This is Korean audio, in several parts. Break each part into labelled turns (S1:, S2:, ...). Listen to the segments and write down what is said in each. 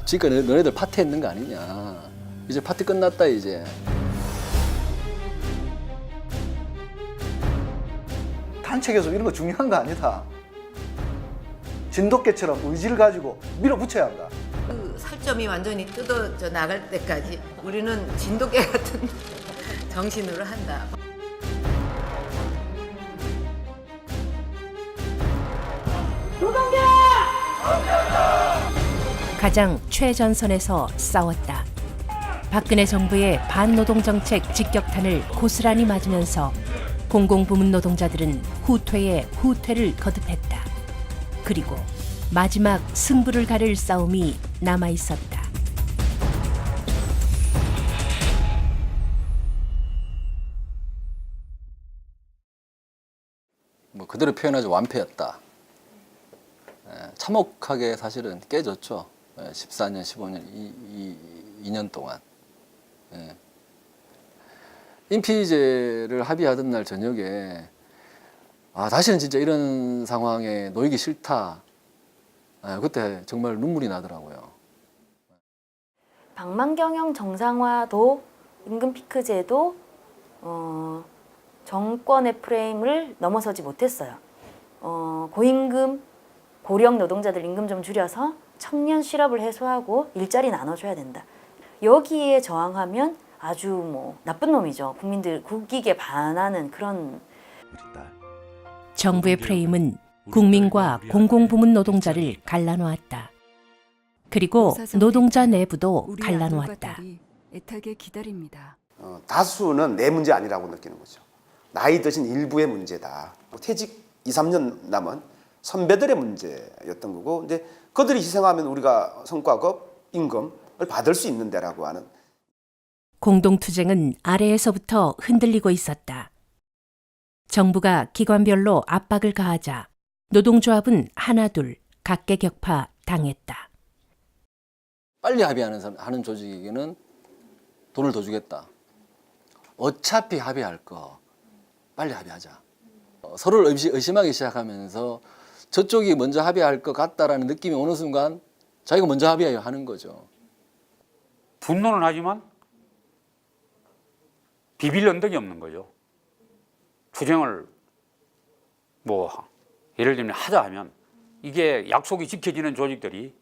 S1: 지금까지 너네들 파티 했는 거 아니냐. 이제 파티 끝났다 이제.
S2: 단체 교섭 이런 거 중요한 거 아니다. 진돗개처럼 의지를 가지고 밀어붙여야 한다.
S3: 그 살점이 완전히 뜯어져 나갈 때까지 우리는 진돗개 같은 정신으로 한다.
S4: 가장 최전선에서 싸웠다. 박근혜 정부의 반노동 정책 직격탄을 고스란히 맞으면서 공공부문 노동자들은 후퇴에 후퇴를 거듭했다. 그리고 마지막 승부를 가를 싸움이 남아 있었다.
S1: 뭐 그대로 표현하자 완패였다. 참혹하게 사실은 깨졌죠. 14년, 15년, 2년 동안. 인피제를 합의하던 날 저녁에 다시는 진짜 이런 상황에 놓이기 싫다. 그때 정말 눈물이 나더라고요.
S5: 방만경영 정상화도 임금 피크제도 정권의 프레임을 넘어서지 못했어요. 고임금, 고령 노동자들 임금 좀 줄여서 청년 실업을 해소하고 일자리 나눠줘야 된다. 여기에 저항하면 아주 나쁜 놈이죠. 국민들 국익에 반하는 그런.
S4: 정부의 프레임은 국민과 공공부문 노동자를 갈라놓았다. 그리고 노동자 내부도 갈라놓았다.
S6: 애타게 기다립니다.
S7: 다수는 내 문제 아니라고 느끼는 거죠. 나이 드신 일부의 문제다. 퇴직 2, 3년 남은 선배들의 문제였던 거고, 이제 그들이 희생하면 우리가 성과급, 임금을 받을 수 있는 데라고 하는.
S4: 공동투쟁은 아래에서부터 흔들리고 있었다. 정부가 기관별로 압박을 가하자 노동조합은 하나둘 각계격파 당했다.
S1: 빨리 합의하는 조직에게는 돈을 더 주겠다. 어차피 합의할 거 빨리 합의하자. 서로를 의심하기 시작하면서 저쪽이 먼저 합의할 것 같다라는 느낌이 오는 순간 자기가 먼저 합의하는 거죠.
S8: 분노는 하지만 비빌 언덕이 없는 거죠. 투쟁을 예를 들면 하자 하면 이게 약속이 지켜지는 조직들이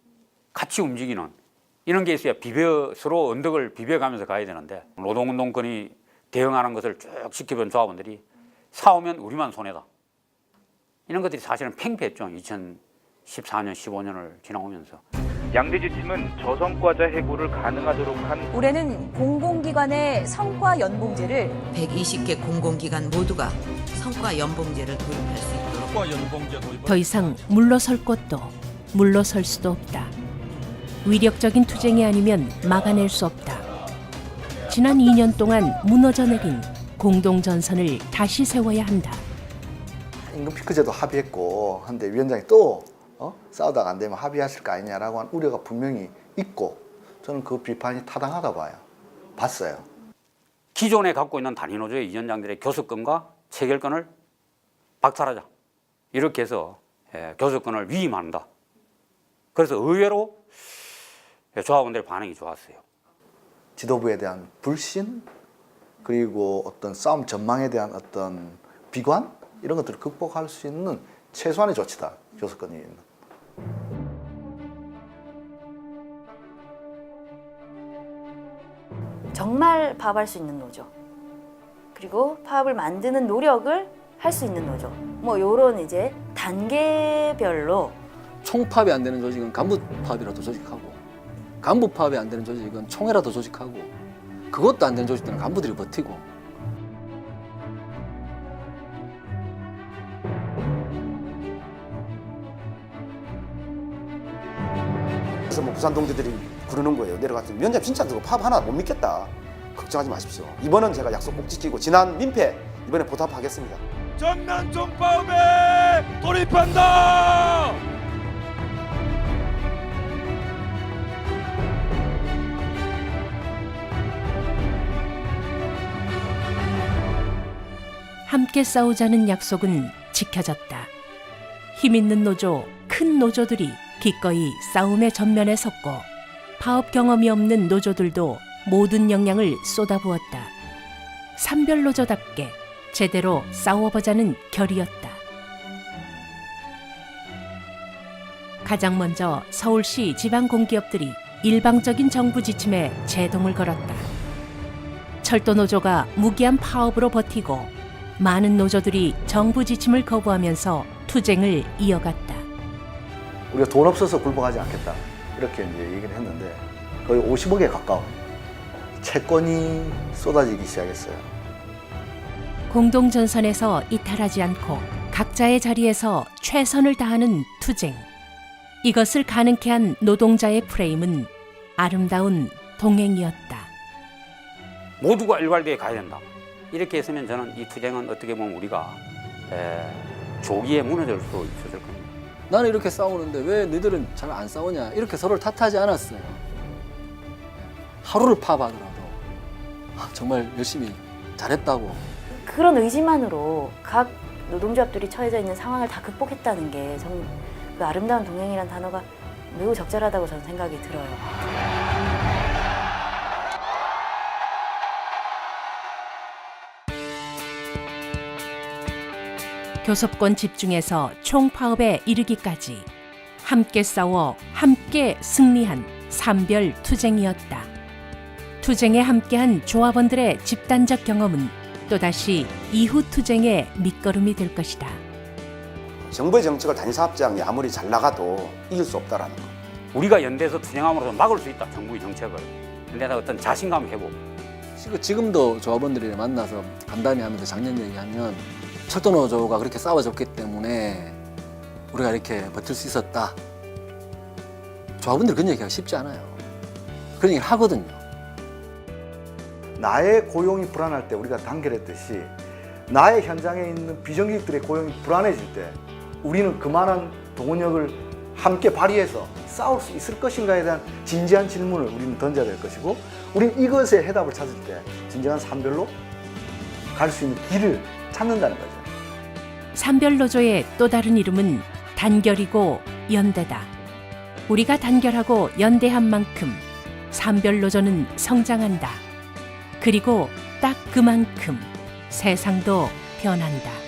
S8: 같이 움직이는 이런 게 있어야 서로 언덕을 비벼가면서 가야 되는데, 노동운동권이 대응하는 것을 쭉 지켜본 조합원들이 싸우면 우리만 손해다. 이런 것들이 사실은 팽배했죠. 2014년, 15년을 지나오면서.
S9: 양대지 팀은 저성과자 해고를 가능하도록 한
S6: 올해는 공공기관의 성과 연봉제를
S3: 120개 공공기관 모두가 성과 연봉제를 도입할 수 있도록.
S4: 더 이상 물러설 곳도 물러설 수도 없다. 위력적인 투쟁이 아니면 막아낼 수 없다. 지난 2년 동안 무너져 내린 공동전선을 다시 세워야 한다.
S2: 임금 피크제도 합의했고 한데 위원장이 또 싸우다가 안 되면 합의하실 거 아니냐라고 한 우려가 분명히 있고, 저는 그 비판이 타당하다 봤어요.
S8: 기존에 갖고 있는 단위노조의 위원장들의 교섭권과 체결권을 박탈하자. 이렇게 해서 교섭권을 위임한다. 그래서 의외로 조합원들의 반응이 좋았어요.
S2: 지도부에 대한 불신, 그리고 어떤 싸움 전망에 대한 어떤 비관, 이런 것들을 극복할 수 있는 최소한의 조치다. 교섭권이 있는.
S5: 정말 파업할 수 있는 노조, 그리고 파업을 만드는 노력을 할 수 있는 노조, 요런 이제 단계별로.
S1: 총파업이 안 되는 조직은 간부 파업이라도 조직하고, 간부 파업이 안 되는 조직은 총회라도 조직하고, 그것도 안 되는 조직들은 간부들이 버티고.
S7: 그래서 부산 동지들이 그러는 거예요. 내려갔더니 위원장 진짜 그거 파업 하나 못 믿겠다. 걱정하지 마십시오. 이번은 제가 약속 꼭 지키고 지난 민폐 이번에 보답하겠습니다.
S9: 전면 총파업에 돌입한다.
S4: 함께 싸우자는 약속은 지켜졌다. 힘있는 노조, 큰 노조들이 기꺼이 싸움의 전면에 섰고, 파업 경험이 없는 노조들도 모든 역량을 쏟아부었다. 산별노조답게 제대로 싸워보자는 결의였다. 가장 먼저 서울시 지방공기업들이 일방적인 정부 지침에 제동을 걸었다. 철도노조가 무기한 파업으로 버티고 많은 노조들이 정부 지침을 거부하면서 투쟁을 이어갔다.
S2: 우리가 돈 없어서 굴복하지 않겠다. 이렇게 이제 얘기를 했는데 거의 50억에 가까운 채권이 쏟아지기 시작했어요.
S4: 공동전선에서 이탈하지 않고 각자의 자리에서 최선을 다하는 투쟁. 이것을 가능케 한 노동자의 프레임은 아름다운 동행이었다.
S8: 모두가 일괄되게 가야 된다. 이렇게 했으면 저는 이 투쟁은 어떻게 보면 우리가 조기에 무너질 수 있었을 겁니다.
S1: 나는 이렇게 싸우는데 왜 너희들은 잘 안 싸우냐 이렇게 서로를 탓하지 않았어요. 하루를 파업하더라도 정말 열심히 잘했다고.
S5: 그런 의지만으로 각 노동조합들이 처해져 있는 상황을 다 극복했다는 게 좀 그 아름다운 동행이라는 단어가 매우 적절하다고 저는 생각이 들어요.
S4: 교섭권 집중에서 총파업에 이르기까지 함께 싸워 함께 승리한 산별 투쟁이었다. 투쟁에 함께한 조합원들의 집단적 경험은 또다시 이후 투쟁의 밑거름이 될 것이다.
S7: 정부의 정책을 단사업장이 아무리 잘 나가도 이길 수 없다라는 거.
S8: 우리가 연대해서 투쟁함으로써 막을 수 있다. 정부의 정책을. 연대에다 어떤 자신감 회복.
S1: 지금도 조합원들이 만나서 간담회 하면서 작년 얘기하면 철도노조가 그렇게 싸워줬기 때문에 우리가 이렇게 버틸 수 있었다. 조합원들 그런 얘기하기 쉽지 않아요. 그런 얘기를 하거든요.
S2: 나의 고용이 불안할 때 우리가 단결했듯이 나의 현장에 있는 비정규직들의 고용이 불안해질 때 우리는 그만한 동원력을 함께 발휘해서 싸울 수 있을 것인가에 대한 진지한 질문을 우리는 던져야 될 것이고 우리는 이것에 해답을 찾을 때 진정한 산별로 갈 수 있는 길을 찾는다는 거죠.
S4: 산별노조의 또 다른 이름은 단결이고 연대다. 우리가 단결하고 연대한 만큼 산별노조는 성장한다. 그리고 딱 그만큼 세상도 변한다.